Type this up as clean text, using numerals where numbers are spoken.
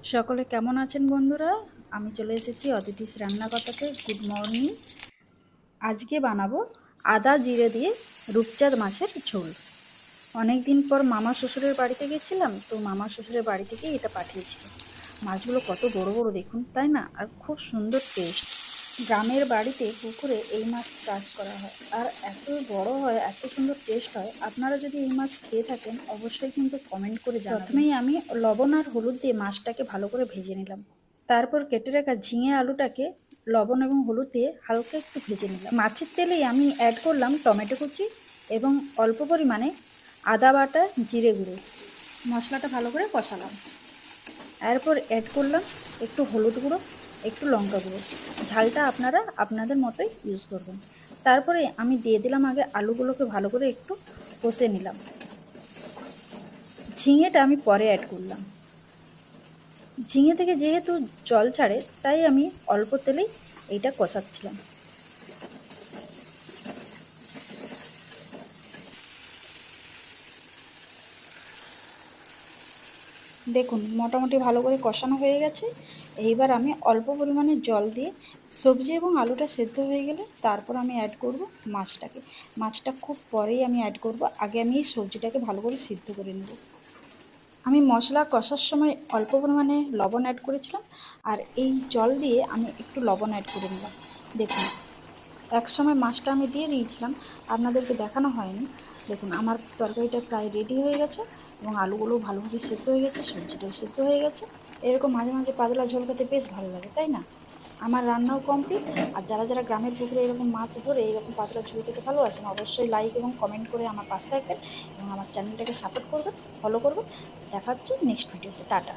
সকলে কেমন আছেন বন্ধুরা? আমি চলে এসেছি অদিতিস রান্না কথাতে। Good morning. আজকে বানাবো আদা জিরে দিয়ে রূপচাঁদ মাছের ঝোল। অনেক দিন পর মামা শ্বশুরের বাড়িতে গেছিলাম, তো মামা শ্বশুরের বাড়ি থেকে এটা পাঠিয়েছিল। মাছগুলো কত বড় বড় দেখুন, তাই না? আর খুব সুন্দর টেস্ট। গ্রামের বাড়িতে পুকুরে এই মাছ চাষ করা হয়, আর এত বড় হয়, এত সুন্দর টেস্ট হয়। আপনারা যদি এই মাছ খেয়ে থাকেন অবশ্যই কিন্তু কমেন্ট করে জানাবেন। প্রথমেই আমি লবণ আর হলুদ দিয়ে মাছটাকে ভালো করে ভেজে নিলাম। তারপর কেটে রাখা ঝিঙে আলুটাকে লবণ এবং হলুদ দিয়ে হালকা একটু ভেজে নিলাম। মাছের তেলেই আমি অ্যাড করলাম টমেটো কুচি এবং অল্প পরিমাণে আদা বাটা, জিরে গুঁড়ো। মশলাটা ভালো করে কষালাম। এরপর অ্যাড করলাম একটু হলুদ গুঁড়ো, একটু লঙ্কা গুঁড়ো। ঝালটা আপনারা আপনাদের মতোই ইউজ করবেন। তারপরে আমি দিয়ে দিলাম আগে আলুগুলোকে ভালো করে একটু কষে নিলাম। ঝিঙেটা আমি পরে অ্যাড করলাম। ঝিঙে থেকে যেহেতু জল ছাড়ে, তাই আমি অল্প তেলেই এইটা কষাচ্ছিলাম। দেখুন মোটামুটি ভালো করে কষানো হয়ে গেছে। এইবার আমি অল্প পরিমাণে জল দিয়ে সবজি এবং আলুটা সেদ্ধ হয়ে গেলে তারপর আমি অ্যাড করব মাছটাকে। মাছটা খুব পরেই আমি অ্যাড করব, আগে আমি এই সবজিটাকে ভালো করে সিদ্ধ করে নেব। আমি মশলা কষার সময় অল্প পরিমাণে লবণ অ্যাড করেছিলাম, আর এই জল দিয়ে আমি একটু লবণ অ্যাড করে নিলাম। দেখুন এক সময় মাছটা আমি দিয়ে দিয়েছিলাম, আপনাদেরকে দেখানো হয়নি। দেখুন আমার তরকারিটা প্রায় রেডি হয়ে গেছে এবং আলুগুলোও ভালোভাবে সেদ্ধ হয়ে গেছে, সবজিটাও সেদ্ধ হয়ে গেছে। এরকম মাঝে মাঝে পাতলা ঝোল খেতে বেশ ভালো লাগে, তাই না? আমার রান্নাও কমপ্লিট। আর যারা যারা গ্রামের পুকুরে এরকম মাছ ধরে এরকম পাতলা ঝোল খেতে ভালোবাসেন, অবশ্যই লাইক এবং কমেন্ট করে আমার পাশে থাকবেন এবং আমার চ্যানেলটাকে সাপোর্ট করবেন, ফলো করবেন। দেখা হচ্ছে নেক্সট ভিডিওতে। টাটা।